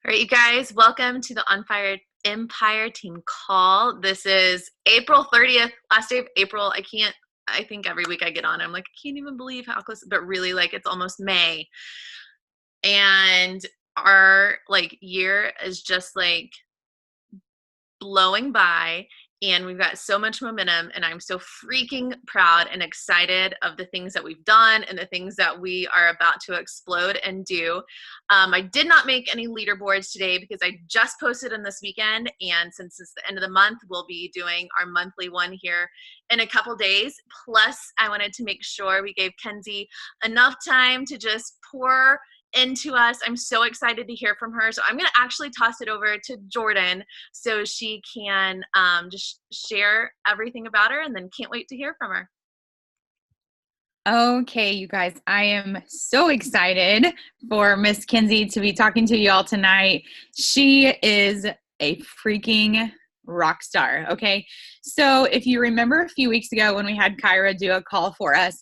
All right, you guys, welcome to the On Fire Empire team call. This is April 30th, last day of April. I think every week I get on, I'm like, I can't even believe how close, but really, like, it's almost May. And our, year is just, blowing by, and we've got so much momentum, and I'm so freaking proud and excited of the things that we've done and the things that we are about to explode and do. I did not make any leaderboards today because I just posted them this weekend, and since it's the end of the month, we'll be doing our monthly one here in a couple days. Plus, I wanted to make sure we gave Kenzie enough time to just pour into us. I'm so excited to hear from her. So I'm going to actually toss it over to Jordan so she can just share everything about her, and then can't wait to hear from her. Okay, you guys, I am so excited for Miss Kenzie to be talking to you all tonight. She is a freaking rock star, okay? So if you remember a few weeks ago when we had Kyra do a call for us,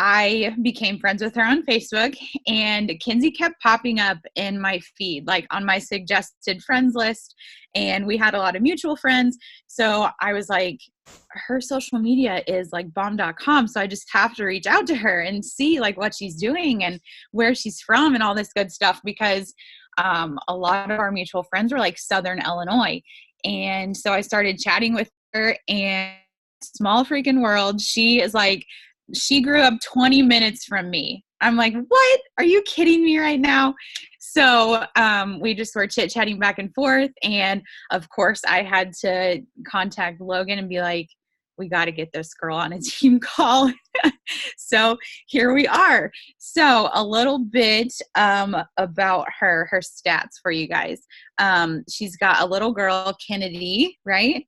I became friends with her on Facebook, and Kenzie kept popping up in my feed, like on my suggested friends list, and we had a lot of mutual friends. So I was like, her social media is like bomb.com. So I just have to reach out to her and see like what she's doing and where she's from and all this good stuff, because a lot of our mutual friends were like Southern Illinois. And so I started chatting with her, and small freaking world. She grew up 20 minutes from me. I'm like, what? Are you kidding me right now? So we just were chit-chatting back and forth. And of course, I had to contact Logan and be like, we got to get this girl on a team call. So here we are. So a little bit about her stats for you guys. She's got a little girl, Kennedy, right?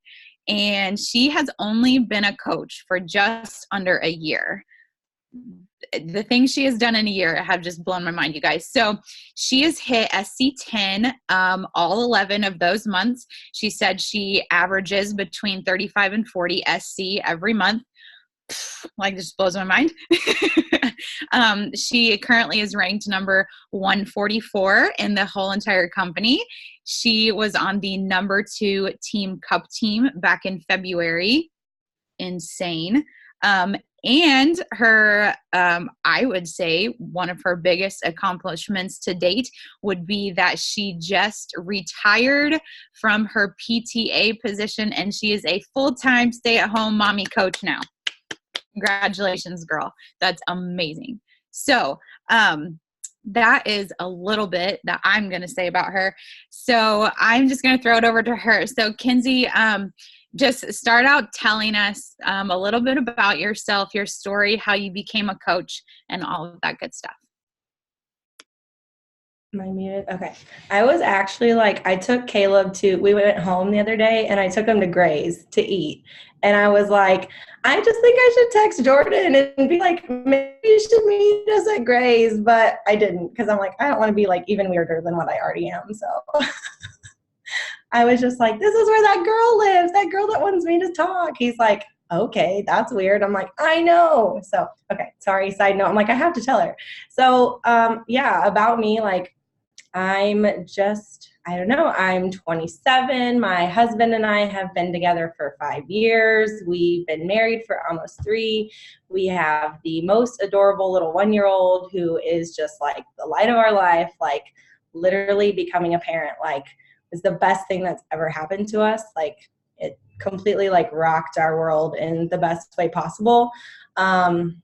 And she has only been a coach for just under a year. The things she has done in a year have just blown my mind, you guys. So she has hit SC10 all 11 of those months. She said she averages between 35 and 40 SC every month. Like, just blows my mind. She currently is ranked number 144 in the whole entire company. She was on the number 2 team cup team back in February. Insane. And her, I would say one of her biggest accomplishments to date would be that she just retired from her PTA position, and she is a full-time stay-at-home mommy coach now. Congratulations, girl. That's amazing. So, that is a little bit that I'm going to say about her. So I'm just going to throw it over to her. So Kenzie, just start out telling us a little bit about yourself, your story, how you became a coach, and all of that good stuff. Am I muted? Okay. I was actually I took Caleb we went home the other day, and I took him to Gray's to eat. And I was like, I just think I should text Jordan and be like, maybe you should meet us at Gray's. But I didn't, because I'm like, I don't want to be even weirder than what I already am. So I was just like, this is where that girl lives, that girl that wants me to talk. He's like, okay, that's weird. I'm like, I know. So, okay, sorry, side note. I'm like, I have to tell her. So, yeah, about me, I'm just, I don't know, I'm 27. My husband and I have been together for 5 years. We've been married for almost 3. We have the most adorable little 1-year-old who is just the light of our life, literally becoming a parent, is the best thing that's ever happened to us. It completely rocked our world in the best way possible. And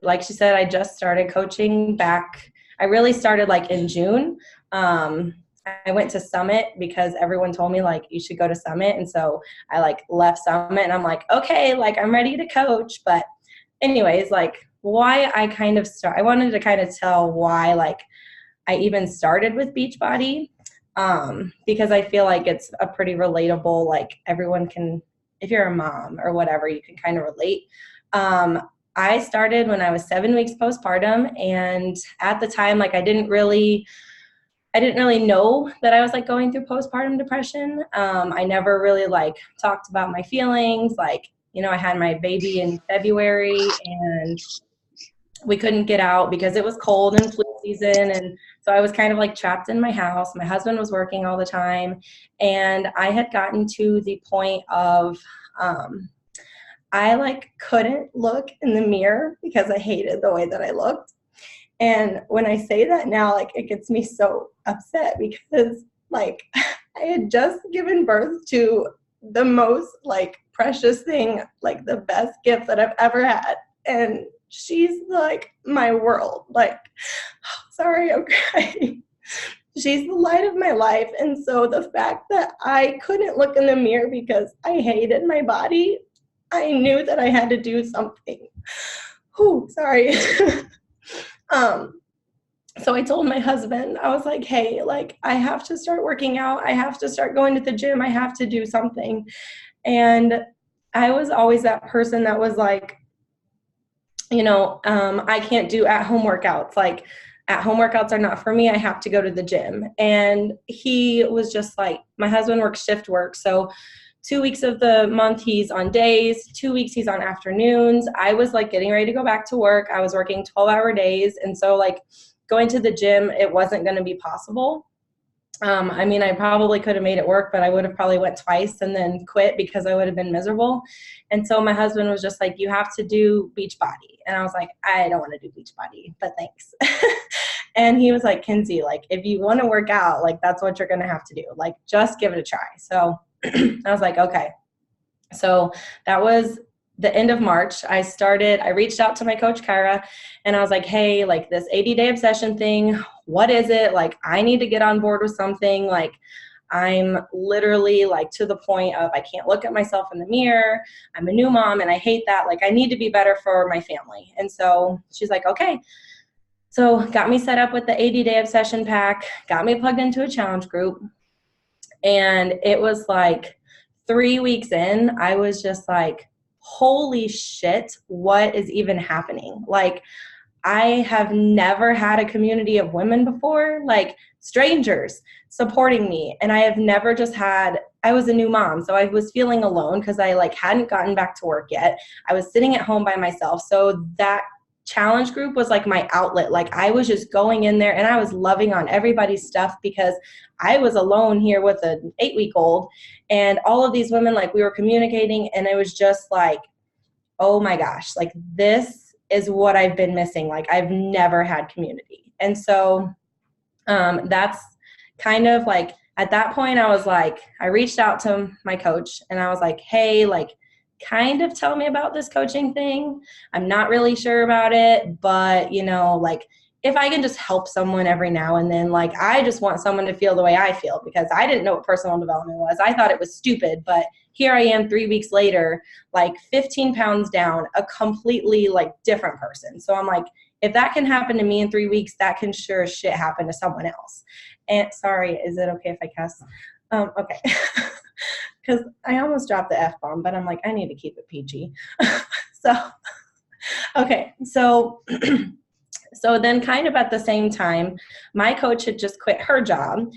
like she said, I just started coaching back. I really started in June. I went to Summit because everyone told me you should go to Summit. And so I left Summit, and I'm like, okay, I'm ready to coach. But anyways, why I wanted to kind of tell why I even started with Beachbody. Because I feel it's a pretty relatable, everyone can, if you're a mom or whatever, you can kind of relate. I started when I was 7 weeks postpartum, and at the time, I didn't really know that I was going through postpartum depression. I never really talked about my feelings. I had my baby in February, and we couldn't get out because it was cold and flu season. And so I was kind of like trapped in my house. My husband was working all the time. And I had gotten to the point of, I like couldn't look in the mirror because I hated the way that I looked. And when I say that now, like, it gets me so upset because like I had just given birth to the most like precious thing, like the best gift that I've ever had. And she's like my world. Like, sorry, I'm crying. She's the light of my life. And so the fact that I couldn't look in the mirror because I hated my body, I knew that I had to do something. Whew, sorry. So I told my husband, I was like, hey, like, I have to start working out. I have to start going to the gym. I have to do something. And I was always that person that was like, you know, I can't do at-home workouts. Like, at-home workouts are not for me. I have to go to the gym. And he was just like, my husband works shift work. So 2 weeks of the month he's on days, 2 weeks he's on afternoons. I was like getting ready to go back to work. I was working 12-hour days. And so like going to the gym, it wasn't going to be possible. I mean, I probably could have made it work, but I would have probably went twice and then quit because I would have been miserable. And so my husband was just like, you have to do Beachbody. And I was like, I don't want to do Beachbody, but thanks. And he was like, Kenzie, like, if you want to work out, like, that's what you're going to have to do. Like, just give it a try. So I was like, okay. So that was the end of March. I reached out to my coach, Kyra, and I was like, hey, like this 80-day obsession thing, what is it? Like, I need to get on board with something. Like, I'm literally like to the point of I can't look at myself in the mirror. I'm a new mom and I hate that. Like, I need to be better for my family. And so she's like, okay. So got me set up with the 80-day obsession pack, got me plugged into a challenge group. And it was like 3 weeks in, I was just like, holy shit, what is even happening? Like, I have never had a community of women before, like strangers supporting me. And I have never just I was a new mom. So I was feeling alone because I like hadn't gotten back to work yet. I was sitting at home by myself. So that challenge group was like my outlet. Like, I was just going in there and I was loving on everybody's stuff because I was alone here with an 8-week-old and all of these women, like, we were communicating and it was just like, oh my gosh, like, this is what I've been missing. Like, I've never had community. And so that's kind of like, at that point I was like, I reached out to my coach and I was like, hey, like, kind of tell me about this coaching thing. I'm not really sure about it, but you know, like, if I can just help someone every now and then, like, I just want someone to feel the way I feel because I didn't know what personal development was. I thought it was stupid, but here I am 3 weeks later, like 15 pounds down, a completely like different person. So I'm like, if that can happen to me in 3 weeks, that can sure as shit happen to someone else. And sorry, is it okay if I cuss? Okay. Because I almost dropped the F-bomb, but I'm like, I need to keep it PG. So, okay. So, so then kind of at the same time, my coach had just quit her job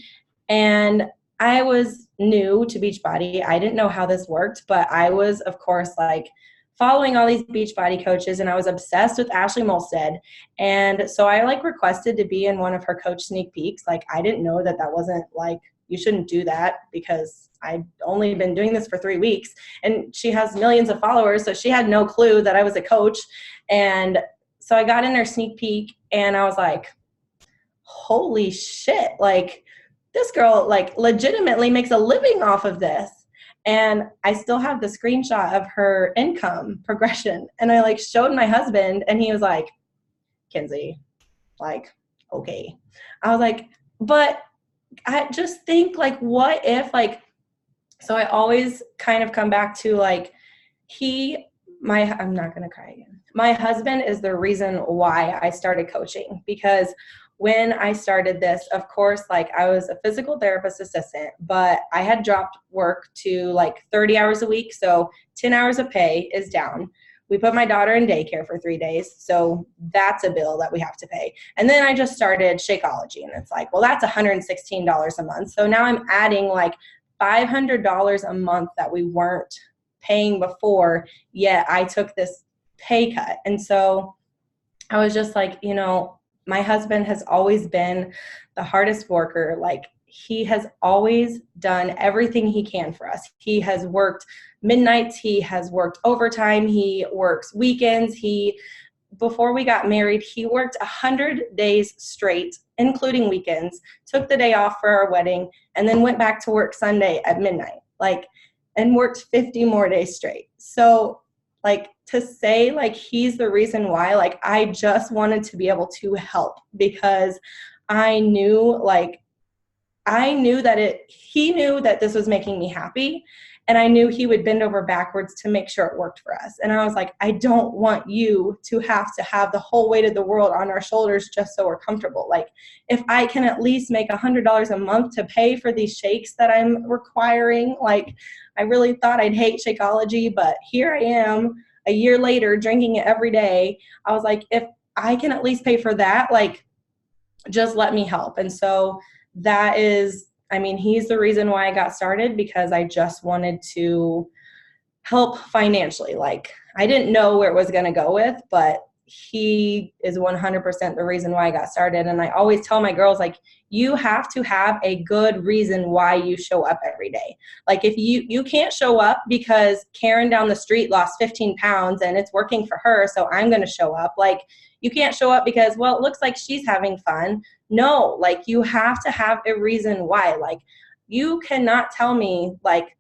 and I was new to Beachbody. I didn't know how this worked, but I was, of course, like following all these Beachbody coaches and I was obsessed with Ashley Molstead. And so I like requested to be in one of her coach sneak peeks. Like, I didn't know that wasn't like, you shouldn't do that because I'd only been doing this for 3 weeks and she has millions of followers. So she had no clue that I was a coach. And so I got in her sneak peek and I was like, holy shit. Like, this girl like legitimately makes a living off of this. And I still have the screenshot of her income progression. And I like showed my husband and he was like, Kenzie, like, okay. I was like, but I just think like, what if like, so I always kind of come back to like, I'm not going to cry again. My husband is the reason why I started coaching because when I started this, of course, like I was a physical therapist assistant, but I had dropped work to like 30 hours a week. So 10 hours of pay is down. We put my daughter in daycare for 3 days. So that's a bill that we have to pay. And then I just started Shakeology and it's like, well, that's $116 a month. So now I'm adding like $500 a month that we weren't paying before, yet I took this pay cut. And so I was just like, you know, my husband has always been the hardest worker. Like, he has always done everything he can for us. He has worked midnights. He has worked overtime. He works weekends. Before we got married, he worked 100 days straight, including weekends, took the day off for our wedding, and then went back to work Sunday at midnight, like, and worked 50 more days straight. So, like, to say, like, he's the reason why, like, I just wanted to be able to help, because I knew, like, he knew that this was making me happy, and I knew he would bend over backwards to make sure it worked for us. And I was like, I don't want you to have the whole weight of the world on our shoulders just so we're comfortable. Like, if I can at least make $100 a month to pay for these shakes that I'm requiring, like, I really thought I'd hate Shakeology, but here I am a year later drinking it every day. I was like, if I can at least pay for that, like, just let me help. And so that is, I mean, he's the reason why I got started, because I just wanted to help financially. Like, I didn't know where it was going to go with, but he is 100% the reason why I got started. And I always tell my girls, like, you have to have a good reason why you show up every day. Like, if you can't show up because Karen down the street lost 15 pounds and it's working for her, so I'm going to show up. Like, you can't show up because, well, it looks like she's having fun. No, like, you have to have a reason why. Like, you cannot tell me, like,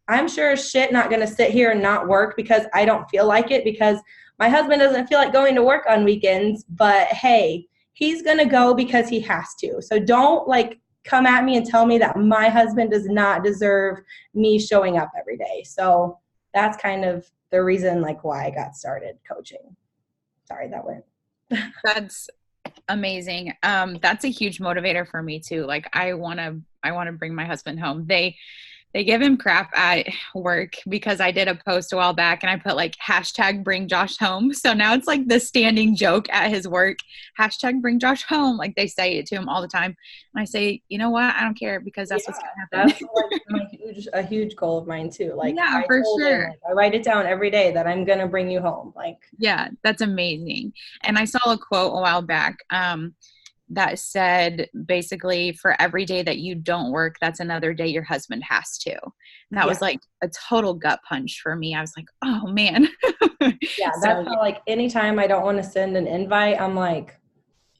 I'm sure as shit not going to sit here and not work because I don't feel like it, because my husband doesn't feel like going to work on weekends, but hey, he's going to go because he has to. So don't, like, come at me and tell me that my husband does not deserve me showing up every day. So that's kind of the reason, like, why I got started coaching. Sorry, that went. That's amazing. That's a huge motivator for me too. Like, I want to bring my husband home. They give him crap at work because I did a post a while back and I put, like, hashtag bring Josh home. So now it's like the standing joke at his work, hashtag bring Josh home. Like, they say it to him all the time. And I say, you know what? I don't care, because that's what's going to happen. That's like a huge goal of mine too. Like, yeah, I for told sure. him, like, I write it down every day that I'm going to bring you home. Like, Yeah, that's amazing. And I saw a quote a while back, that said, basically, for every day that you don't work, that's another day your husband has to. And that was like a total gut punch for me. I was like, oh man. Yeah, that's how, like, anytime I don't want to send an invite, I'm like,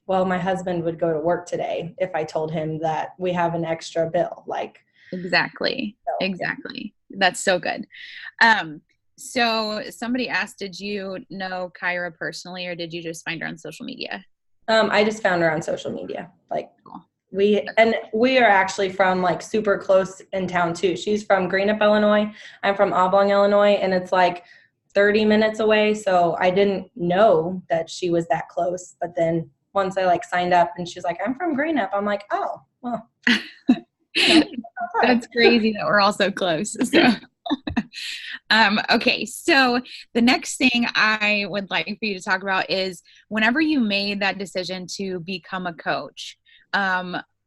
well, my husband would go to work today if I told him that we have an extra bill. Like, exactly. so. Exactly. That's so good. So somebody asked, did you know Kyra personally, or did you just find her on social media? I just found her on social media. Like, we are actually from, like, super close in town too. She's from Greenup, Illinois. I'm from Oblong, Illinois, and it's like 30 minutes away. So I didn't know that she was that close. But then once I, like, signed up and she's like, I'm from Greenup, I'm like, oh, well. That's crazy that we're all so close. So. Okay, so the next thing I would like for you to talk about is whenever you made that decision to become a coach,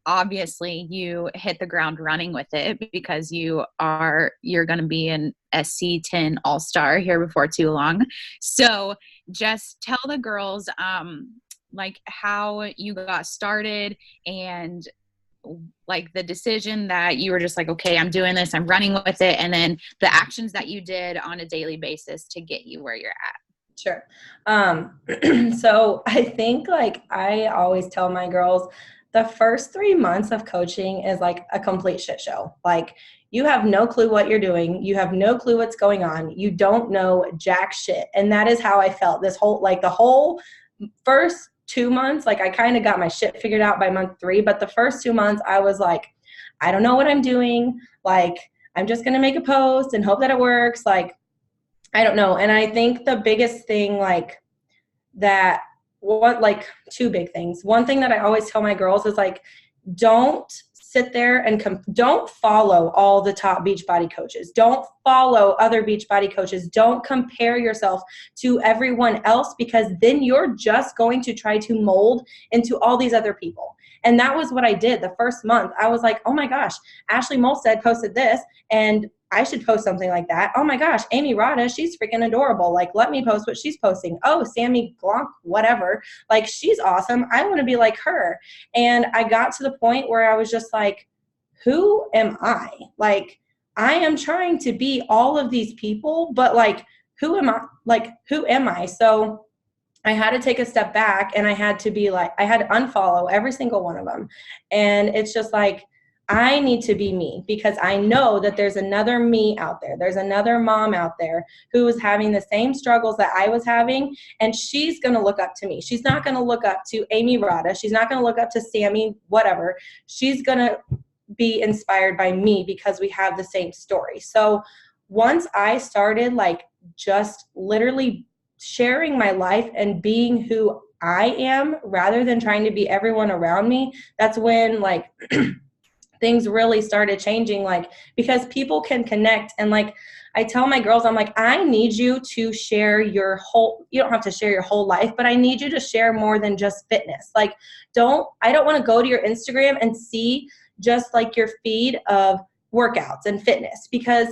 obviously you hit the ground running with it, because you're going to be an SC10 All-Star here before too long. So just tell the girls like how you got started, and like the decision that you were just like, okay, I'm doing this, I'm running with it, and then the actions that you did on a daily basis to get you where you're at. Sure. So I think, like, I always tell my girls, the first 3 months of coaching is like a complete shit show. Like, you have no clue what you're doing. You have no clue what's going on. You don't know jack shit. And that is how I felt the whole first 2 months. Like, I kind of got my shit figured out by month 3, but the first 2 months I was like, I don't know what I'm doing. Like, I'm just going to make a post and hope that it works. Like, I don't know. And I think the biggest thing, like, that what, like, 2 big things. One thing that I always tell my girls is, like, don't sit there and don't follow all the top Beachbody coaches. Don't follow other Beachbody coaches. Don't compare yourself to everyone else, because then you're just going to try to mold into all these other people. And that was what I did the first month. I was like, oh my gosh, Ashley Molstead posted this and I should post something like that. Oh my gosh, Amy Rada, she's freaking adorable. Like, let me post what she's posting. Oh, Sammy Glonk, whatever. Like, she's awesome. I want to be like her. And I got to the point where I was just like, who am I? Like, I am trying to be all of these people, but like, who am I? Like, who am I? So I had to take a step back and I had to be like, I had to unfollow every single one of them. And it's just like, I need to be me because I know that there's another me out there. There's another mom out there who is having the same struggles that I was having, and she's going to look up to me. She's not going to look up to Amy Rada. She's not going to look up to Sammy, whatever. She's going to be inspired by me because we have the same story. So once I started like just literally sharing my life and being who I am rather than trying to be everyone around me, that's when like things really started changing, like, because people can connect. And like, I tell my girls, I'm like, I need you to share your whole, you don't have to share your whole life, but I need you to share more than just fitness. Like, I don't want to go to your Instagram and see just like your feed of workouts and fitness, because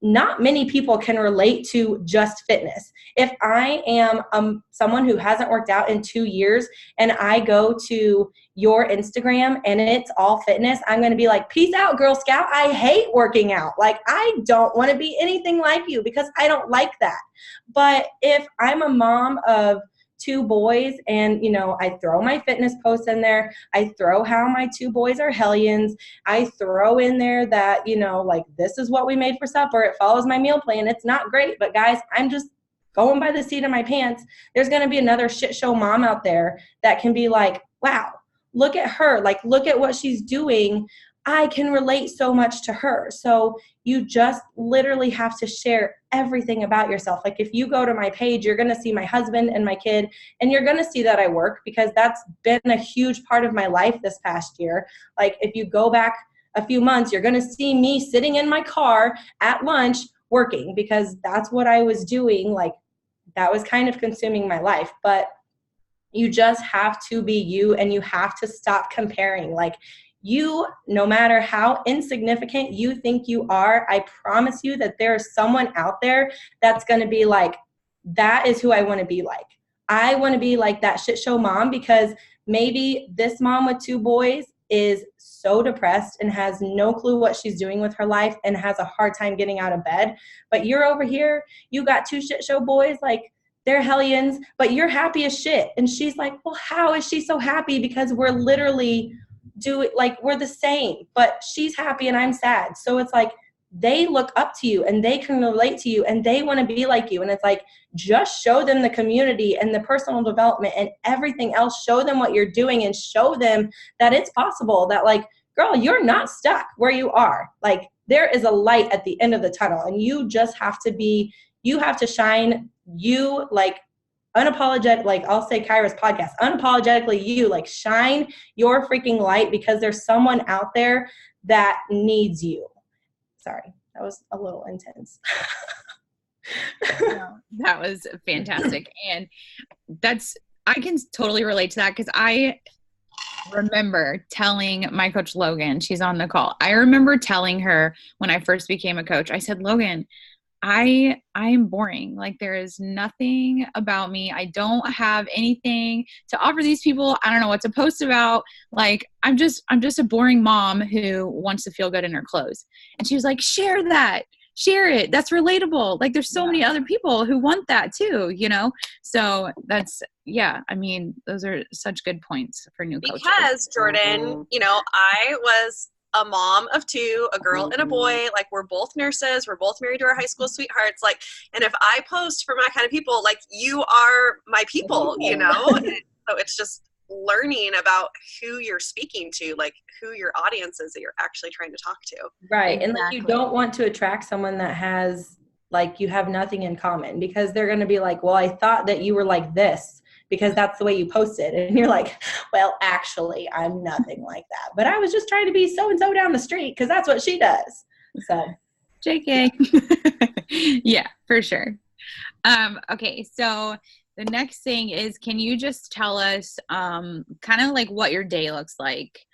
not many people can relate to just fitness. If I am someone who hasn't worked out in 2 years and I go to your Instagram and it's all fitness, I'm going to be like, peace out, Girl Scout. I hate working out. Like, I don't want to be anything like you because I don't like that. But if I'm a mom of 2 boys and, you know, I throw my fitness posts in there, I throw how my 2 boys are hellions, I throw in there that, you know, like, this is what we made for supper, it follows my meal plan, it's not great, but guys, I'm just going by the seat of my pants. There's going to be another shit show mom out there that can be like, wow, look at her, like, look at what she's doing. I can relate so much to her. So you just literally have to share everything about yourself. Like, if you go to my page, you're going to see my husband and my kid, and you're going to see that I work, because that's been a huge part of my life this past year. Like, if you go back a few months, you're going to see me sitting in my car at lunch working, because that's what I was doing. Like, that was kind of consuming my life. But you just have to be you, and you have to stop comparing. Like, you, no matter how insignificant you think you are, I promise you that there's someone out there that's going to be like, that is who I want to be like. I want to be like that shit show mom, because maybe this mom with 2 boys is so depressed and has no clue what she's doing with her life and has a hard time getting out of bed. But you're over here, you got 2 shit show boys, like, they're hellions, but you're happy as shit. And she's like, well, how is she so happy? Because we're literally we're the same, but she's happy and I'm sad. So it's like, they look up to you and they can relate to you and they want to be like you. And it's like, just show them the community and the personal development and everything else. Show them what you're doing and show them that it's possible, that like, girl, you're not stuck where you are. Like, there is a light at the end of the tunnel, and you just have to shine you, like, unapologetic, like, I'll say Kyra's podcast, unapologetically you, like, shine your freaking light, because there's someone out there that needs you. Sorry, that was a little intense. No, that was fantastic. And I can totally relate to that, because I remember telling my coach Logan, she's on the call, I remember telling her when I first became a coach, I said, Logan, I am boring. Like, there is nothing about me. I don't have anything to offer these people. I don't know what to post about. Like, I'm just a boring mom who wants to feel good in her clothes. And she was like, share that. Share it. That's relatable. Like, there's so many other people who want that too, you know? So that's, yeah, I mean, those are such good points for new coaches. Because, Jordan, you know, I was a mom of 2, a girl and a boy. Like, we're both nurses. We're both married to our high school sweethearts. Like, and if I post for my kind of people, like, you are my people, you know? So it's just learning about who you're speaking to, like, who your audience is that you're actually trying to talk to. Right. Exactly. And like, you don't want to attract someone that has, like, you have nothing in common, because they're going to be like, well, I thought that you were like this, because that's the way you posted. And you're like, well, actually, I'm nothing like that. But I was just trying to be so-and-so down the street, because that's what she does. So, JK. Yeah, for sure. Okay, so The next thing is, can you just tell us kind of like what your day looks like?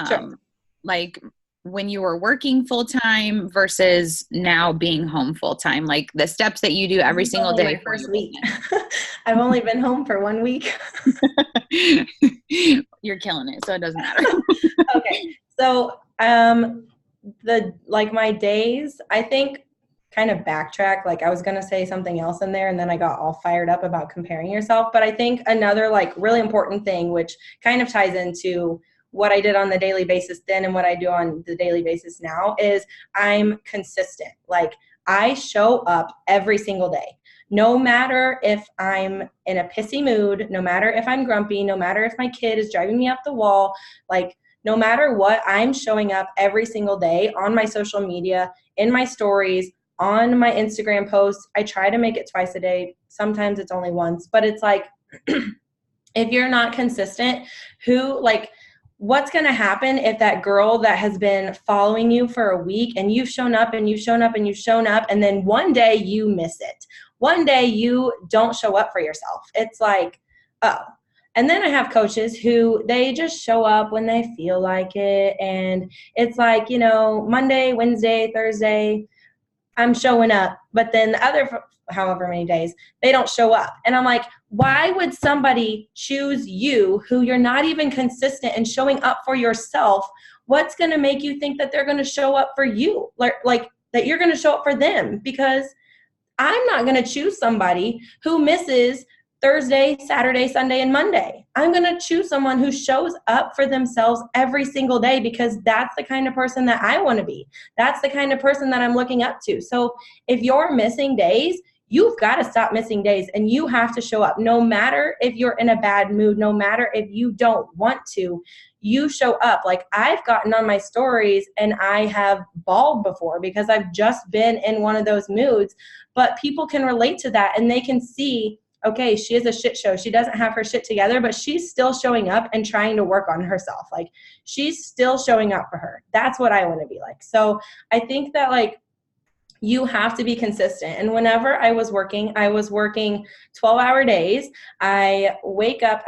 Sure. Like when you were working full-time versus now being home full-time, like the steps that you do every single day. My first week. I've only been home for 1 week. You're killing it, so it doesn't matter. Okay. So my days, I think, kind of backtrack. Like I was going to say something else in there and then I got all fired up about comparing yourself. But I think another like really important thing, which kind of ties into what I did on the daily basis then and what I do on the daily basis now, is I'm consistent. Like I show up every single day. No matter if I'm in a pissy mood, no matter if I'm grumpy, no matter if my kid is driving me up the wall, like no matter what, I'm showing up every single day on my social media, in my stories, on my Instagram posts. I try to make it twice a day. Sometimes it's only once, but it's like, if you're not consistent, what's going to happen if that girl that has been following you for a week and you've shown up and you've shown up and you've shown up and then one day you miss it. One day you don't show up for yourself. It's like, oh. And then I have coaches who they just show up when they feel like it. And it's like, Monday, Wednesday, Thursday, I'm showing up, but then the other however many days, they don't show up. And I'm like, why would somebody choose you who you're not even consistent and showing up for yourself? What's going to make you think that they're going to show up for you? Like that you're going to show up for them? Because I'm not going to choose somebody who misses Thursday, Saturday, Sunday, and Monday. I'm going to choose someone who shows up for themselves every single day because that's the kind of person that I want to be. That's the kind of person that I'm looking up to. So if you're missing days, you've got to stop missing days and you have to show up. No matter if you're in a bad mood, no matter if you don't want to, you show up. Like I've gotten on my stories and I have bawled before because I've just been in one of those moods, but people can relate to that and they can see, okay, she is a shit show. She doesn't have her shit together, but she's still showing up and trying to work on herself. Like she's still showing up for her. That's what I want to be like. So I think that like you have to be consistent. And whenever I was working 12-hour days. I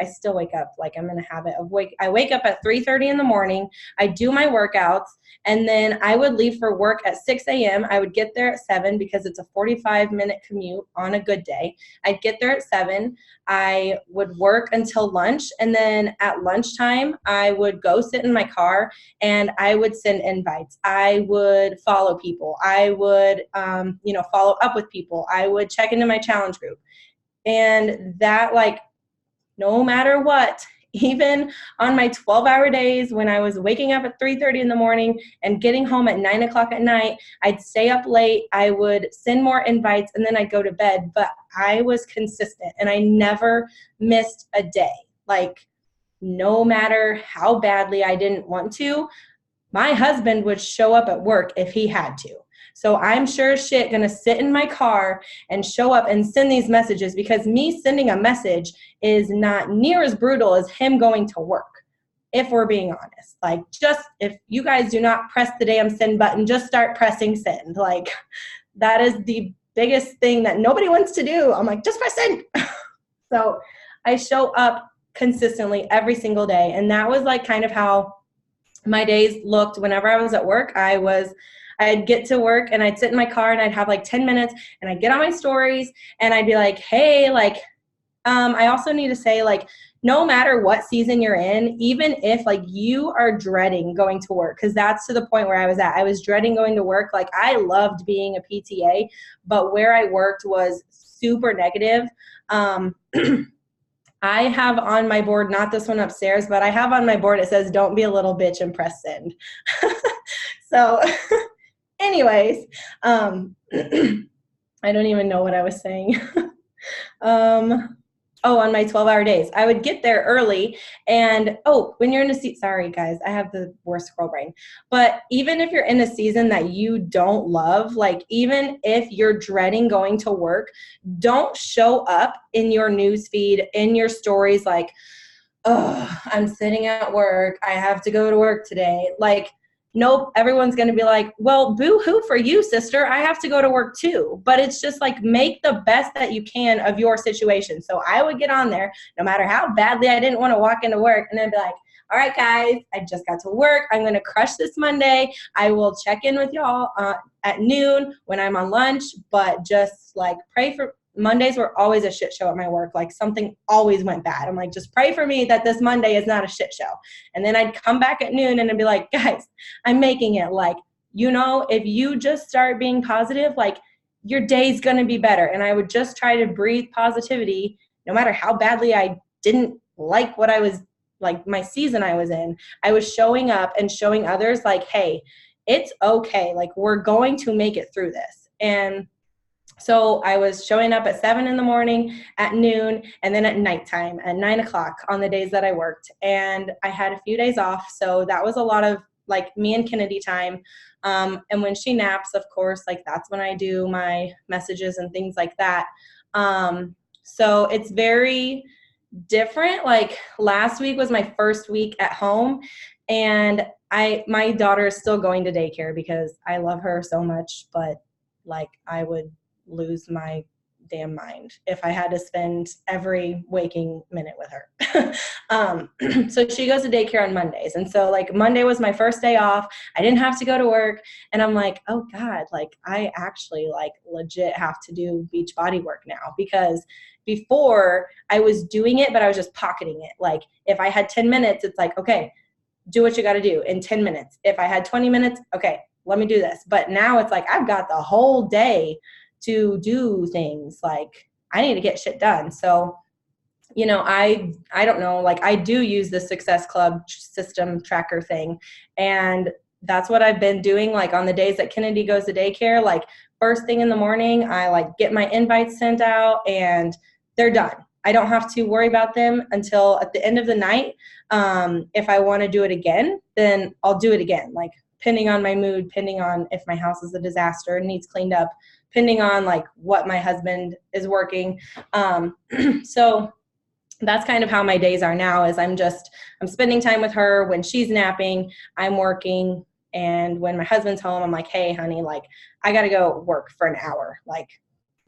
still wake up, like I'm in a habit of I wake up at 3:30 in the morning. I do my workouts and then I would leave for work at 6 a.m. I would get there at 7 because it's a 45-minute commute on a good day. I'd get there at 7. I would work until lunch. And then at lunchtime, I would go sit in my car and I would send invites. I would follow people. I would, follow up with people. I would check into my challenge group. And that, like, no matter what, even on my 12-hour days when I was waking up at 3:30 in the morning and getting home at 9 o'clock at night, I'd stay up late. I would send more invites and then I'd go to bed. But I was consistent and I never missed a day. Like, no matter how badly I didn't want to, my husband would show up at work if he had to. So I'm sure as shit going to sit in my car and show up and send these messages because me sending a message is not near as brutal as him going to work, if we're being honest. Like, just if you guys do not press the damn send button, just start pressing send. Like, that is the biggest thing that nobody wants to do. I'm like, just press send. So I show up consistently every single day. And that was like kind of how my days looked whenever I was at work. I'd get to work and I'd sit in my car and I'd have like 10 minutes and I'd get on my stories and I'd be like, hey, like, I also need to say, like, no matter what season you're in, even if like you are dreading going to work, because that's to the point where I was at. I was dreading going to work. Like, I loved being a PTA, but where I worked was super negative. I have on my board, not this one upstairs, but I have on my board, it says, don't be a little bitch and press send. So anyways, I don't even know what I was saying. On my 12-hour days, I would get there early. And when you're in a seat, sorry guys, I have the worst scroll brain. But even if you're in a season that you don't love, like even if you're dreading going to work, don't show up in your news feed, in your stories like, oh, I'm sitting at work, I have to go to work today. Like, nope, everyone's going to be like, well, boo-hoo for you, sister. I have to go to work too. But it's just like, make the best that you can of your situation. So I would get on there, no matter how badly I didn't want to walk into work, and then be like, all right, guys, I just got to work. I'm going to crush this Monday. I will check in with y'all at noon when I'm on lunch, but just like pray for Mondays were always a shit show at my work. Like something always went bad. I'm like, just pray for me that this Monday is not a shit show. And then I'd come back at noon and I'd be like, guys, I'm making it. Like, you know, if you just start being positive, like your day's going to be better. And I would just try to breathe positivity no matter how badly I didn't like what I was like my season I was in. I was showing up and showing others like, hey, it's okay. Like we're going to make it through this. And so I was showing up at 7 in the morning, at noon, and then at nighttime at 9 o'clock on the days that I worked. And I had a few days off. So that was a lot of like me and Kennedy time. And when she naps, of course, like that's when I do my messages and things like that. So it's very different. Like last week was my first week at home, and my daughter is still going to daycare because I love her so much, but like I would lose my damn mind if I had to spend every waking minute with her. So she goes to daycare on Mondays. And so like Monday was my first day off. I didn't have to go to work. And I'm like, oh God, like I actually like legit have to do beach body work now, because before I was doing it, but I was just pocketing it. Like if I had 10 minutes, it's like, okay, do what you got to do in 10 minutes. If I had 20 minutes, okay, let me do this. But now it's like, I've got the whole day to do things. Like I need to get shit done. So, you know, I don't know, like I do use the Success Club system tracker thing. And that's what I've been doing. Like on the days that Kennedy goes to daycare, like first thing in the morning, I like get my invites sent out and they're done. I don't have to worry about them until at the end of the night. If I want to do it again, then I'll do it again. Like depending on my mood, depending on if my house is a disaster and needs cleaned up, depending on like what my husband is working. So that's kind of how my days are now, is I'm spending time with her. When she's napping, I'm working. And when my husband's home, I'm like, hey honey, like I got to go work for an hour. Like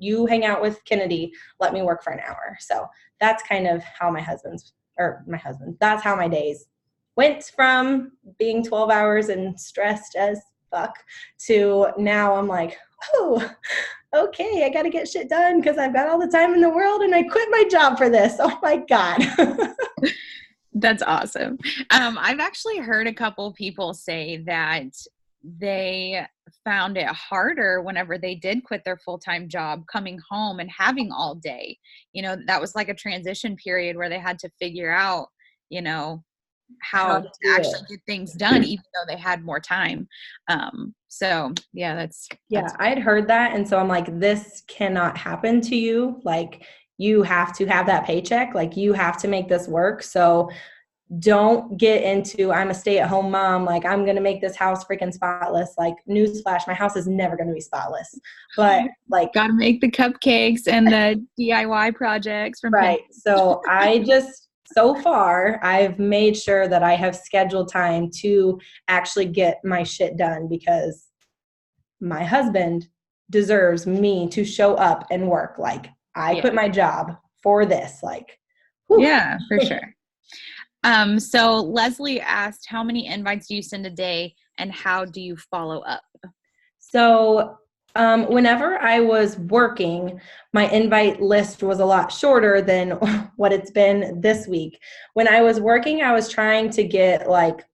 you hang out with Kennedy, let me work for an hour. So that's kind of how that's how my days went from being 12 hours and stressed as fuck to now I'm like, oh, okay, I got to get shit done because I've got all the time in the world and I quit my job for this. Oh my God. That's awesome. I've actually heard a couple people say that they found it harder whenever they did quit their full-time job, coming home and having all day. You know, that was like a transition period where they had to figure out, you know, how to actually get things done, even though they had more time. So yeah, that's I had heard that. And so I'm like, this cannot happen to you. Like you have to have that paycheck. Like you have to make this work. So don't get into, I'm a stay-at-home mom. Like I'm going to make this house freaking spotless. Like newsflash, my house is never going to be spotless, but like got to make the cupcakes and the DIY projects from right. So so far, I've made sure that I have scheduled time to actually get my shit done, because my husband deserves me to show up and work. Like I quit my job for this. Like, whew. Yeah, for sure. So Leslie asked, how many invites do you send a day and how do you follow up? So whenever I was working, my invite list was a lot shorter than what it's been this week. When I was working, I was trying to get like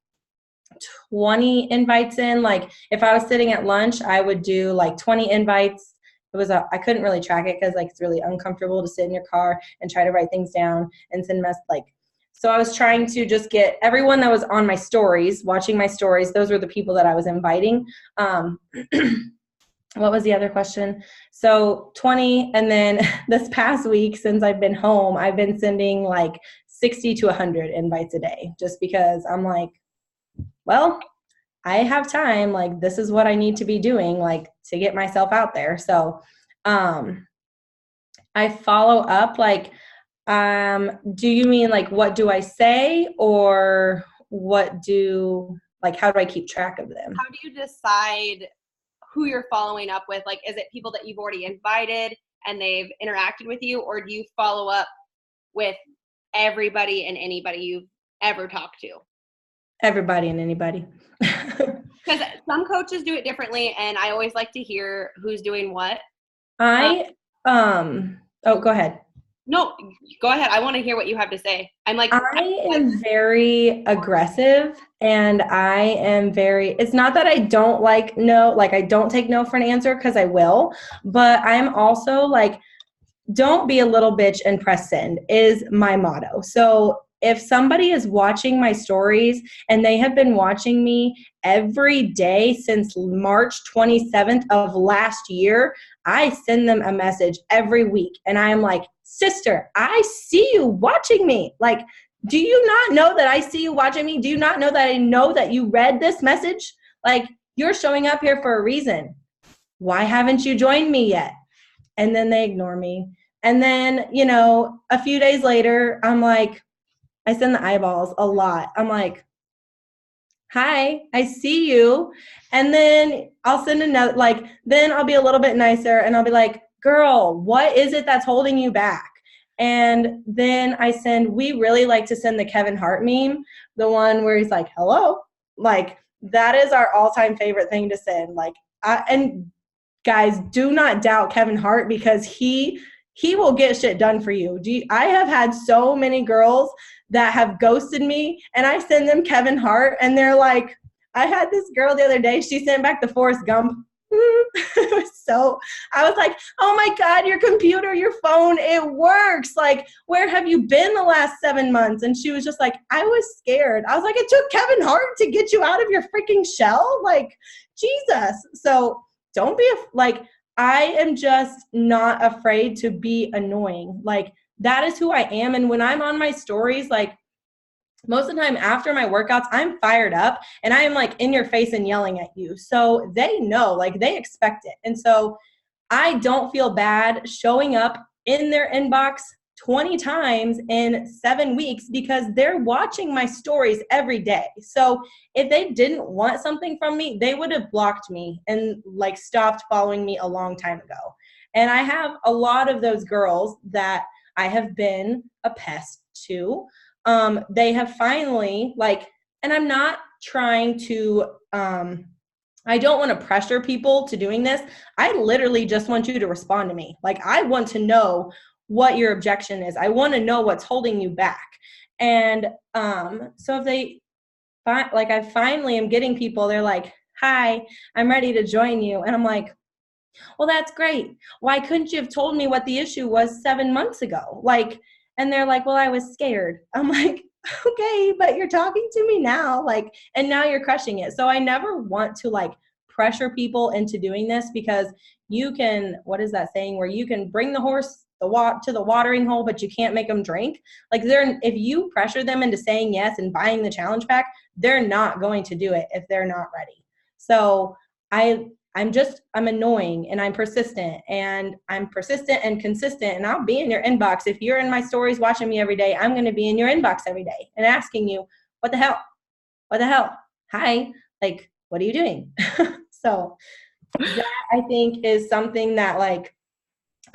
20 invites in. Like if I was sitting at lunch, I would do like 20 invites. I couldn't really track it because like it's really uncomfortable to sit in your car and try to write things down and send so I was trying to just get everyone that was on my stories, watching my stories. Those were the people that I was inviting. What was the other question? So 20. And then this past week, since I've been home, I've been sending like 60 to 100 invites a day, just because I'm like, well, I have time. Like, this is what I need to be doing, like to get myself out there. So I follow up, like, do you mean like, what do I say, or what do like, how do I keep track of them? How do you decide who you're following up with? Like, is it people that you've already invited and they've interacted with you, or do you follow up with everybody and anybody you've ever talked to? Everybody and anybody. Because some coaches do it differently, and I always like to hear who's doing what. Oh, go ahead. No, go ahead. I want to hear what you have to say. I am very aggressive, and I am it's not that I don't like no, like I don't take no for an answer, because I will, but I'm also like, don't be a little bitch and press send is my motto. So if somebody is watching my stories and they have been watching me every day since March 27th of last year, I send them a message every week. And I am like, sister, I see you watching me. Like, do you not know that I see you watching me? Do you not know that I know that you read this message? Like, you're showing up here for a reason. Why haven't you joined me yet? And then they ignore me. And then, you know, a few days later, I'm like, I send the eyeballs a lot. I'm like, hi, I see you. And then I'll send another, like, then I'll be a little bit nicer and I'll be like, girl, what is it that's holding you back? And then we really like to send the Kevin Hart meme, the one where he's like, hello. Like, that is our all-time favorite thing to send. Like, and guys, do not doubt Kevin Hart, because he will get shit done for you. I have had so many girls that have ghosted me, and I send them Kevin Hart, and they're like, I had this girl the other day, she sent back the Forrest Gump. So I was like, oh my God, your computer, your phone, it works. Like, where have you been the last 7 months? And she was just like, I was scared. I was like, it took Kevin Hart to get you out of your freaking shell? Like, Jesus. So don't be I am just not afraid to be annoying. Like, that is who I am. And when I'm on my stories, like, most of the time after my workouts, I'm fired up and I am like in your face and yelling at you. So they know, like, they expect it. And so I don't feel bad showing up in their inbox 20 times in 7 weeks, because they're watching my stories every day. So if they didn't want something from me, they would have blocked me and like stopped following me a long time ago. And I have a lot of those girls that I have been a pest to. They have finally, like, and I'm not trying to, I don't want to pressure people to doing this. I literally just want you to respond to me. Like, I want to know what your objection is. I want to know what's holding you back. And so if they, like, I finally am getting people, they're like, hi, I'm ready to join you. And I'm like, well, that's great. Why couldn't you have told me what the issue was 7 months ago? Like, and they're like, well, I was scared. I'm like, okay, but you're talking to me now, like, and now you're crushing it. So I never want to like pressure people into doing this, because you can, what is that saying, where you can bring the horse to the watering hole, but you can't make them drink. Like, if you pressure them into saying yes and buying the challenge pack, they're not going to do it if they're not ready. So I'm annoying, and I'm persistent and consistent, and I'll be in your inbox. If you're in my stories watching me every day, I'm going to be in your inbox every day and asking you, what the hell? Hi, like, what are you doing? So that, I think, is something that, like,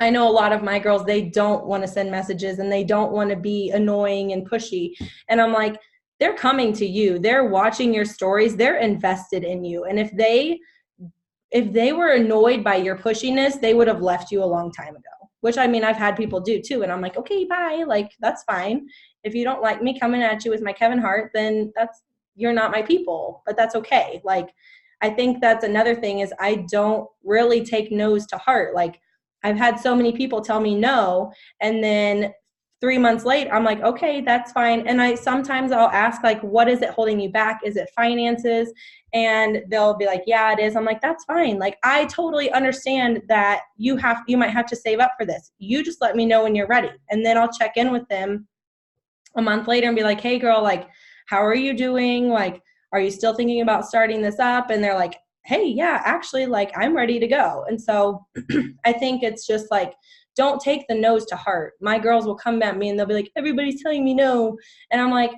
I know a lot of my girls, they don't want to send messages and they don't want to be annoying and pushy. And I'm like, they're coming to you. They're watching your stories. They're invested in you. And if they were annoyed by your pushiness, they would have left you a long time ago, which, I mean, I've had people do too. And I'm like, okay, bye. Like, that's fine. If you don't like me coming at you with my Kevin Hart, then you're not my people, but that's okay. Like, I think that's another thing, is I don't really take no's to heart. Like, I've had so many people tell me no, and then 3 months later, I'm like, okay, that's fine. And sometimes I'll ask, like, what is it holding you back? Is it finances? And they'll be like, yeah, it is. I'm like, that's fine. Like, I totally understand that you might have to save up for this. You just let me know when you're ready. And then I'll check in with them a month later and be like, hey girl, like, how are you doing? Like, are you still thinking about starting this up? And they're like, hey, yeah, actually, like, I'm ready to go. And so I think it's just like, don't take the no's to heart. My girls will come at me and they'll be like, everybody's telling me no. And I'm like,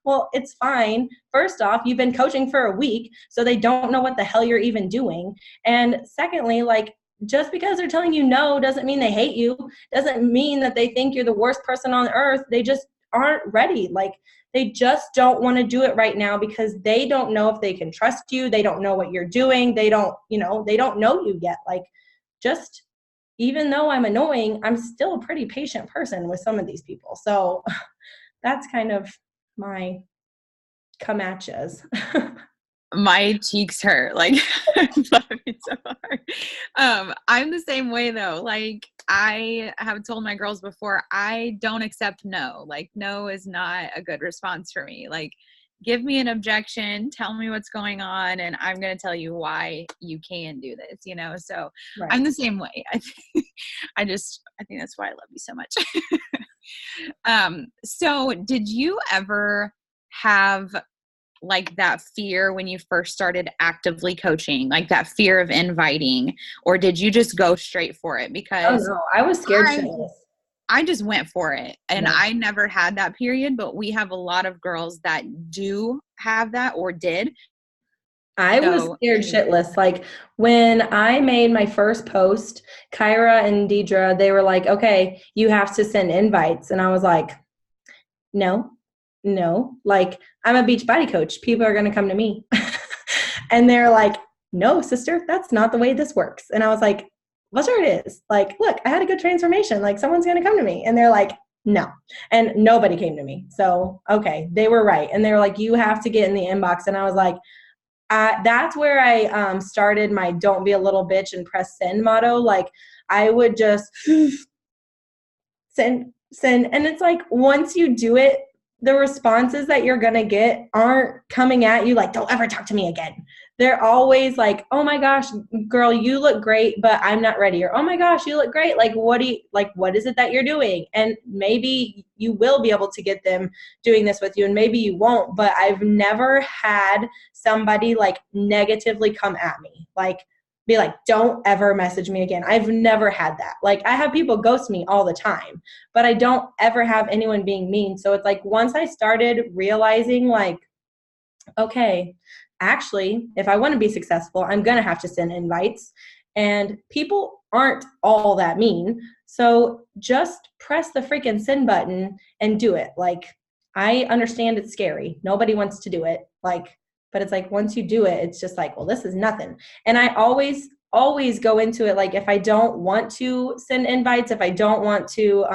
well, it's fine. First off, you've been coaching for a week, so they don't know what the hell you're even doing. And secondly, like, just because they're telling you no doesn't mean they hate you, doesn't mean that they think you're the worst person on earth. They just aren't ready. Like, they just don't want to do it right now because they don't know if they can trust you. They don't know what you're doing. They don't know you yet. Like, just, even though I'm annoying, I'm still a pretty patient person with some of these people. So that's kind of my come at yous. My cheeks hurt. Like, I'm laughing so hard. I'm the same way though. Like, I have told my girls before, I don't accept no. Like, no is not a good response for me. Like, give me an objection, tell me what's going on, and I'm going to tell you why you can do this, you know? So Right. I'm the same way. I think that's why I love you so much. So did you ever have like that fear when you first started actively coaching, like that fear of inviting, or did you just go straight for it? Because no, I was scared shitless. I just went for it, and Yeah. I never had that period, but we have a lot of girls that do have that or did. I was scared shitless. Like, when I made my first post, Kyra and Deidre, they were like, okay, you have to send invites. And I was like, no, like, I'm a beach body coach. People are going to come to me. And they're like, no, sister, that's not the way this works. And I was like, well, sure it is. Like, look, I had a good transformation. Like, someone's going to come to me. And they're like, no. And nobody came to me. So, okay, they were right. And they were like, you have to get in the inbox. And I was like, that's where I started my don't be a little bitch and press send motto. Like, I would just send. And it's like, once you do it, the responses that you're going to get aren't coming at you like, don't ever talk to me again. They're always like, oh my gosh, girl, you look great, but I'm not ready. Or, oh my gosh, you look great. Like, what is it that you're doing? And maybe you will be able to get them doing this with you, and maybe you won't. But I've never had somebody like negatively come at me, like be like, don't ever message me again. I've never had that. Like, I have people ghost me all the time, but I don't ever have anyone being mean. So it's like, once I started realizing like, okay, actually, if I want to be successful, I'm going to have to send invites, and people aren't all that mean. So just press the freaking send button and do it. Like, I understand it's scary. Nobody wants to do it. Like, but it's like, once you do it, it's just like, well, this is nothing. And I always go into it like, if I don't want to send invites, if I don't want to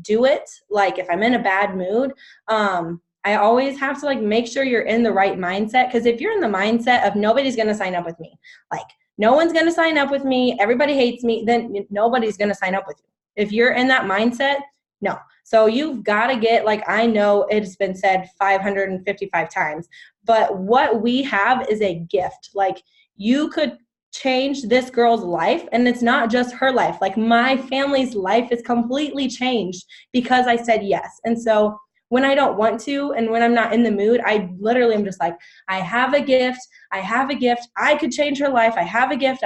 do it, like if I'm in a bad mood, I always have to like make sure you're in the right mindset. Because if you're in the mindset of nobody's going to sign up with me, like no one's going to sign up with me, everybody hates me, then nobody's going to sign up with you. If you're in that mindset, no. So you've got to get, like, I know it's been said 555 times, but what we have is a gift. Like, you could change this girl's life, and it's not just her life. Like, my family's life is completely changed because I said yes. And so when I don't want to, and when I'm not in the mood, I literally am just like, I have a gift. I could change her life. I have a gift.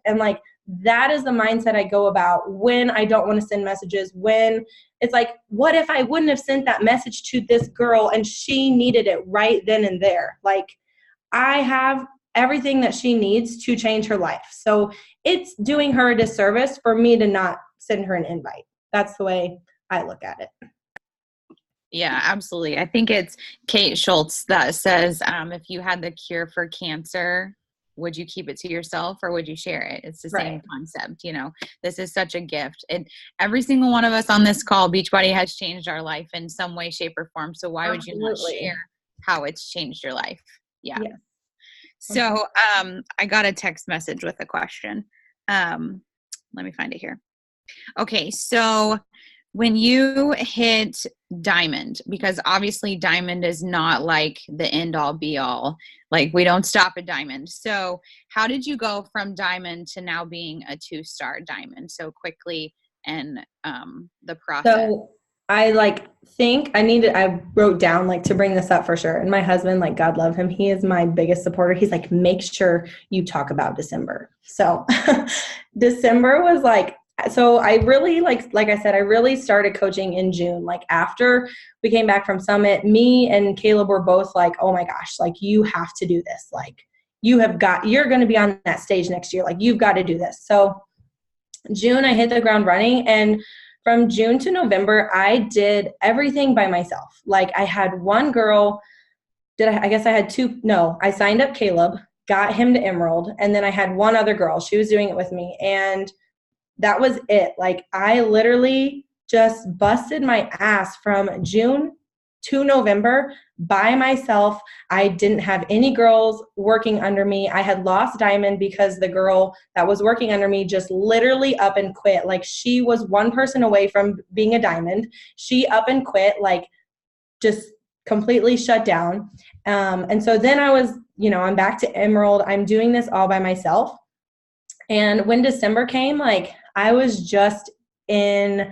And like, that is the mindset I go about when I don't want to send messages, when it's like, what if I wouldn't have sent that message to this girl and she needed it right then and there? Like, I have everything that she needs to change her life. So it's doing her a disservice for me to not send her an invite. That's the way I look at it. Yeah, absolutely. I think it's Kate Schultz that says, if you had the cure for cancer, would you keep it to yourself or would you share it? It's the same concept, you know. This is such a gift. And every single one of us on this call, Beachbody has changed our life in some way, shape, or form. So why would you not share how it's changed your life? Yeah. Yes. So I got a text message with a question. Let me find it here. Okay, so when you hit diamond, because obviously diamond is not like the end all be all, like we don't stop at diamond. So how did you go from diamond to now being a 2-star diamond so quickly, and the process? So I I wrote down like to bring this up for sure. And my husband, like, God love him, he is my biggest supporter. He's like, make sure you talk about December. So December was like, so I really, like I said, I really started coaching in June. Like after we came back from Summit, me and Caleb were both like, oh my gosh, like you have to do this. Like you're going to be on that stage next year. Like you've got to do this. So June, I hit the ground running, and from June to November, I did everything by myself. Like I had one girl, I guess I had two. No, I signed up Caleb, got him to Emerald, and then I had one other girl. She was doing it with me, and that was it. Like I literally just busted my ass from June to November by myself. I didn't have any girls working under me. I had lost Diamond because the girl that was working under me just literally up and quit. Like she was one person away from being a Diamond. She up and quit, like just completely shut down. And so then I was, I'm back to Emerald. I'm doing this all by myself. And when December came, like I was just in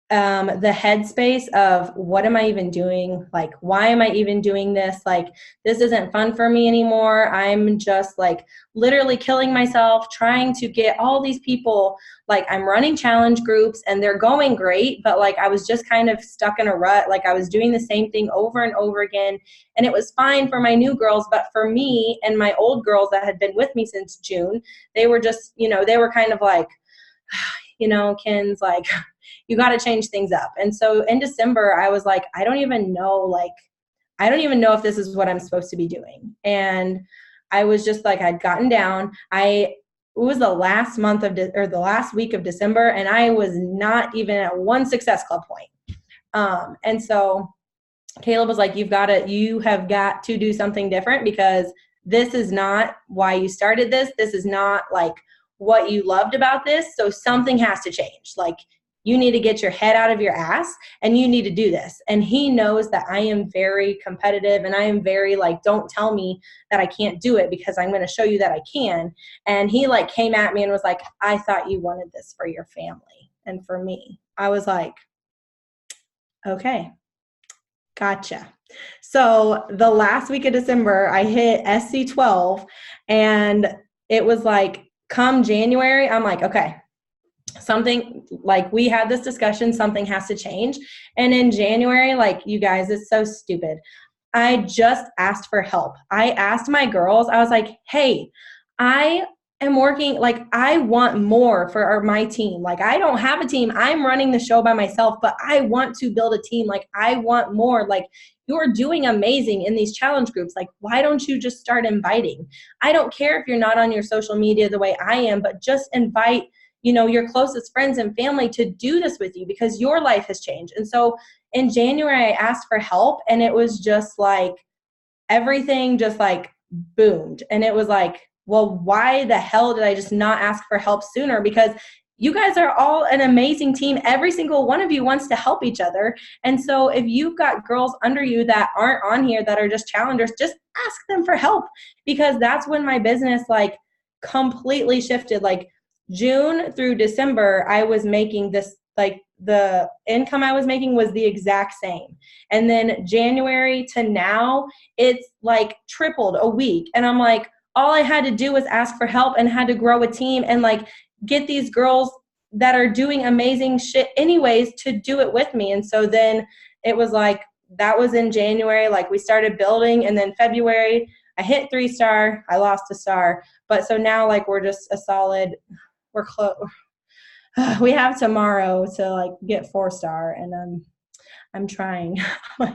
the headspace of what am I even doing? Like, why am I even doing this? Like, this isn't fun for me anymore. I'm just like literally killing myself trying to get all these people. Like I'm running challenge groups and they're going great, but like I was just kind of stuck in a rut. Like I was doing the same thing over and over again. And it was fine for my new girls, but for me and my old girls that had been with me since June, they were just, they were kind of like, Ken's like, you got to change things up. And so in December, I was like, I don't even know if this is what I'm supposed to be doing. And I was just like, I'd gotten down. It was the last month the last week of December, and I was not even at one Success Club point. And so Caleb was like, you have got to do something different because this is not why you started this. This is not like what you loved about this. So something has to change. Like you need to get your head out of your ass and you need to do this. And he knows that I am very competitive and I am very like, don't tell me that I can't do it because I'm going to show you that I can. And he like came at me and was like, I thought you wanted this for your family and for me. I was like, okay, gotcha. So the last week of December, I hit SC12 and it was like, come January, I'm like, okay, something like we had this discussion, something has to change. And in January, like you guys, it's so stupid. I just asked for help. I asked my girls, I was like, hey, I am working, like I want more for my team. Like I don't have a team. I'm running the show by myself, but I want to build a team. Like I want more. Like you're doing amazing in these challenge groups. Like why don't you just start inviting? I don't care if you're not on your social media the way I am, but just invite, your closest friends and family to do this with you because your life has changed. And so in January, I asked for help and it was just like everything just like boomed. And it was like, well, why the hell did I just not ask for help sooner? Because you guys are all an amazing team. Every single one of you wants to help each other. And so if you've got girls under you that aren't on here that are just challengers, just ask them for help because that's when my business like completely shifted. Like June through December, I was making this, like the income I was making was the exact same. And then January to now, it's like tripled a week. And I'm like, all I had to do was ask for help and had to grow a team and like get these girls that are doing amazing shit anyways to do it with me. And so then it was like, that was in January, like we started building. And then February, I hit 3-star, I lost a star. But so now like we're just a solid, we're close. We have tomorrow to like get 4-star and I'm trying. Like,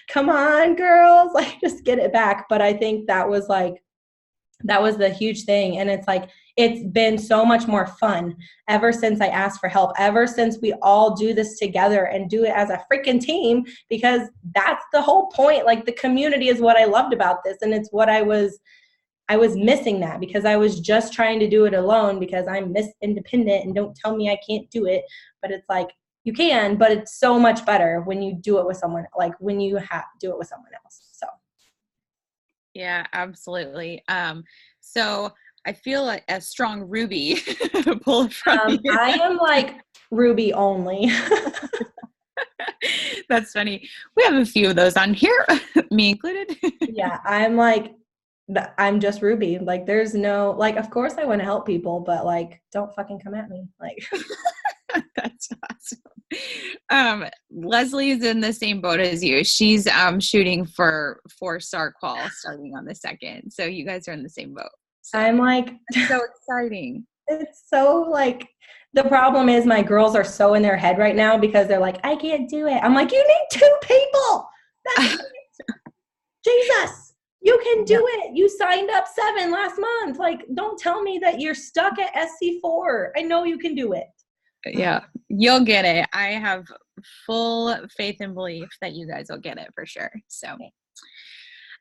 come on, girls, like just get it back. But I think that was the huge thing. And it's like, it's been so much more fun ever since I asked for help, ever since we all do this together and do it as a freaking team, because that's the whole point. Like the community is what I loved about this. And it's what I was missing that because I was just trying to do it alone because I'm independent and don't tell me I can't do it. But it's like, you can, but it's so much better when you do it with someone, like when you do it with someone else. So. Yeah, absolutely. So I feel like a strong Ruby pull from you. I am like Ruby only. That's funny. We have a few of those on here, me included. Yeah, I'm like I'm just Ruby. Like, there's no, like, of course I want to help people, but like, don't fucking come at me. Like, That's awesome. Leslie's in the same boat as you. She's shooting for 4-star qual starting on the 2nd. So you guys are in the same boat. So I'm like, that's so exciting. it's so like, the problem is my girls are so in their head right now because they're like, I can't do it. I'm like, you need 2 people. That's Jesus. You can do it. You signed up 7 last month. Like, don't tell me that you're stuck at SC4. I know you can do it. Yeah, you'll get it. I have full faith and belief that you guys will get it for sure. So,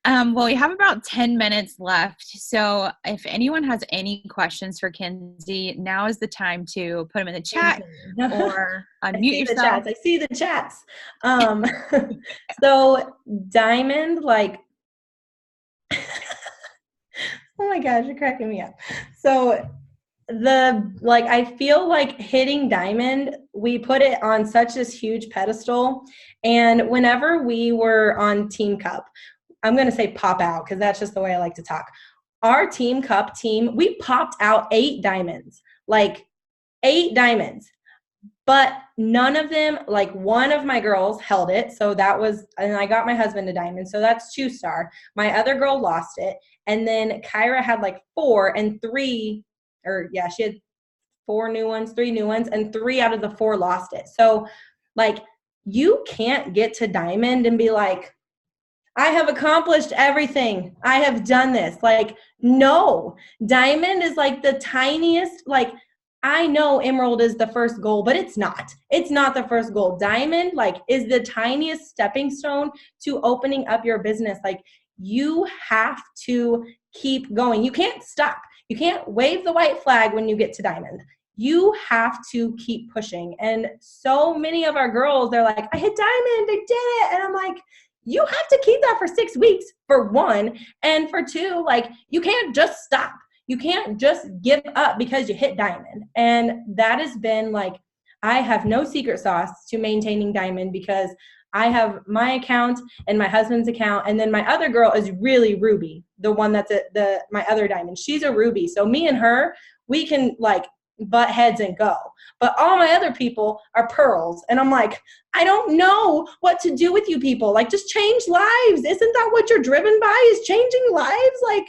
well, we have about 10 minutes left. So if anyone has any questions for Kenzie, now is the time to put them in the chat or unmute yourself. I see the chats. So Diamond, like, oh my gosh, you're cracking me up. So I feel like hitting Diamond, we put it on such this huge pedestal. And whenever we were on Team Cup, I'm going to say pop out because that's just the way I like to talk. Our Team Cup team, we popped out 8 diamonds, like 8 diamonds. But none of them, like one of my girls held it. So that was, and I got my husband a diamond. So that's 2-star. My other girl lost it. And then Kyra had like 4 and 3, she had 3 new ones, and 3 out of the 4 lost it. So like, you can't get to diamond and be like, I have accomplished everything. I have done this. Like, no, diamond is like the tiniest, like, I know emerald is the first goal, but it's not. It's not the first goal. Diamond, like, is the tiniest stepping stone to opening up your business. Like, you have to keep going. You can't stop. You can't wave the white flag when you get to diamond. You have to keep pushing. And so many of our girls, they're like, I hit diamond, I did it. And I'm like, you have to keep that for 6 weeks, for 1. And for 2, like, you can't just stop. You can't just give up because you hit diamond. And that has been like, I have no secret sauce to maintaining diamond because I have my account and my husband's account. And then my other girl is really Ruby, the one that's my other diamond. She's a Ruby. So me and her, we can like butt heads and go. But all my other people are pearls. And I'm like, I don't know what to do with you people. Like, just change lives. Isn't that what you're driven by, is changing lives? Like,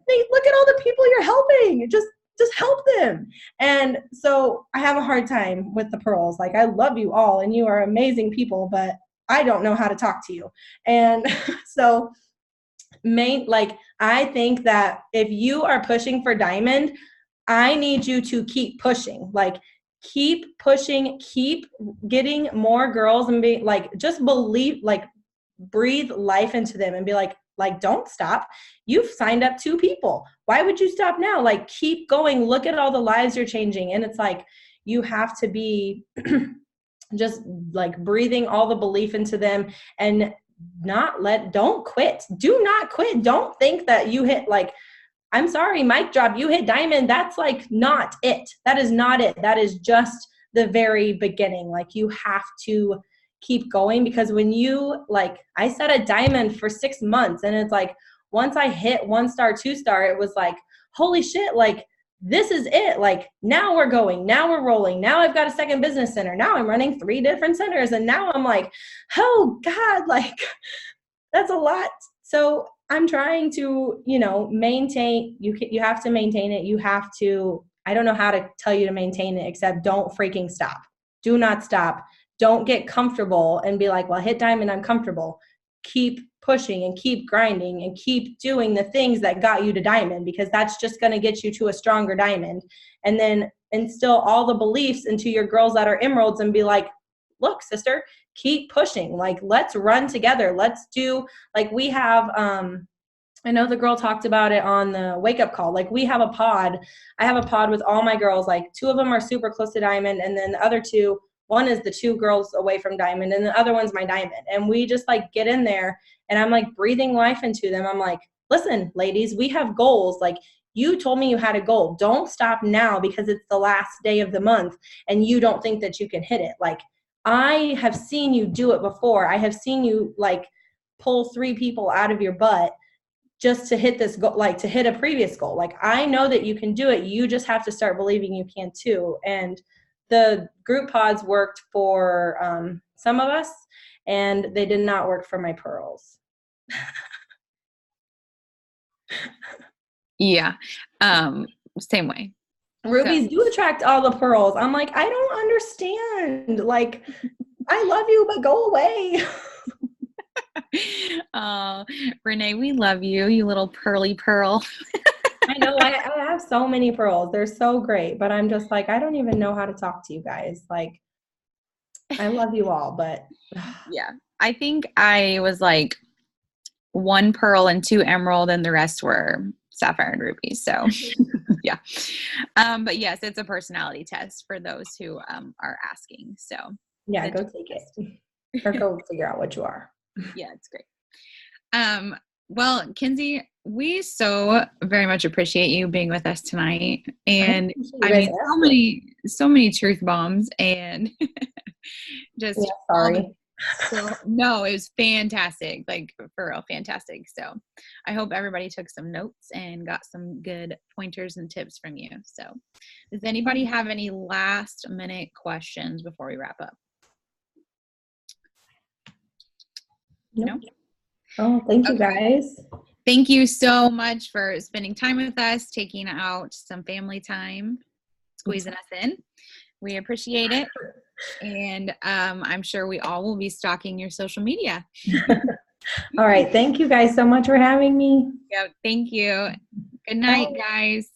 look at all the people you're helping. Just help them. And so I have a hard time with the pearls. Like, I love you all and you are amazing people, but I don't know how to talk to you. And so I think that if you are pushing for diamond, I need you to keep pushing. Like, keep pushing, keep getting more girls and be like, just believe, like, breathe life into them and be like, don't stop. You've signed up 2 people. Why would you stop now? Like, keep going. Look at all the lives you're changing. And it's like, you have to be just like breathing all the belief into them and don't quit. Do not quit. Don't think that you hit, like, I'm sorry, mic drop, you hit diamond. That's like not it. That is not it. That is just the very beginning. Like, you have to keep going because when you, like, I set a diamond for 6 months and it's like, once I hit 1-star, 2-star, it was like, holy shit, like, this is it. Like, now we're going, now we're rolling. Now I've got a second business center. Now I'm running 3 different centers. And now I'm like, oh God, like, that's a lot. So I'm trying to, maintain, you have to maintain it. You have to, I don't know how to tell you to maintain it, except don't freaking stop. Do not stop. Don't get comfortable and be like, well, hit diamond, I'm comfortable. Keep pushing and keep grinding and keep doing the things that got you to diamond, because that's just going to get you to a stronger diamond. And then instill all the beliefs into your girls that are emeralds and be like, look, sister, keep pushing. Like, let's run together. Let's do, like, we have, I know the girl talked about it on the wake up call. Like, we have a pod. I have a pod with all my girls. Like, 2 of them are super close to diamond. And then the other 2, one is the 2 girls away from diamond and the other one's my diamond. And we just like get in there and I'm like breathing life into them. I'm like, listen, ladies, we have goals. Like, you told me you had a goal. Don't stop now because it's the last day of the month and you don't think that you can hit it. Like, I have seen you do it before. I have seen you like pull 3 people out of your butt. just to hit this goal, like to hit a previous goal. Like, I know that you can do it. You just have to start believing you can too. And the group pods worked for some of us, and they did not work for my pearls. Yeah. Same way. Rubies do attract all the pearls. I'm like, I don't understand. Like, I love you, but go away. Oh, Renee, we love you, you little pearly pearl. I know I have so many pearls. They're so great, but I'm just like, I don't even know how to talk to you guys. Like, I love you all, but Yeah. I think I was like 1 pearl and 2 emerald, and the rest were sapphire and ruby. So yeah. But yes, it's a personality test for those who are asking. So yeah, go take it. Or go figure out what you are. Yeah, it's great. Well, Kenzie, we so very much appreciate you being with us tonight. And I mean, so many truth bombs, and just sorry. No, it was fantastic. Like, for real, fantastic. So I hope everybody took some notes and got some good pointers and tips from you. So does anybody have any last minute questions before we wrap up? Nope. No? Oh, thank you guys. Thank you so much for spending time with us, taking out some family time, squeezing us in. We appreciate it. And I'm sure we all will be stalking your social media. All right. Thank you guys so much for having me. Yeah, thank you. Good night, guys.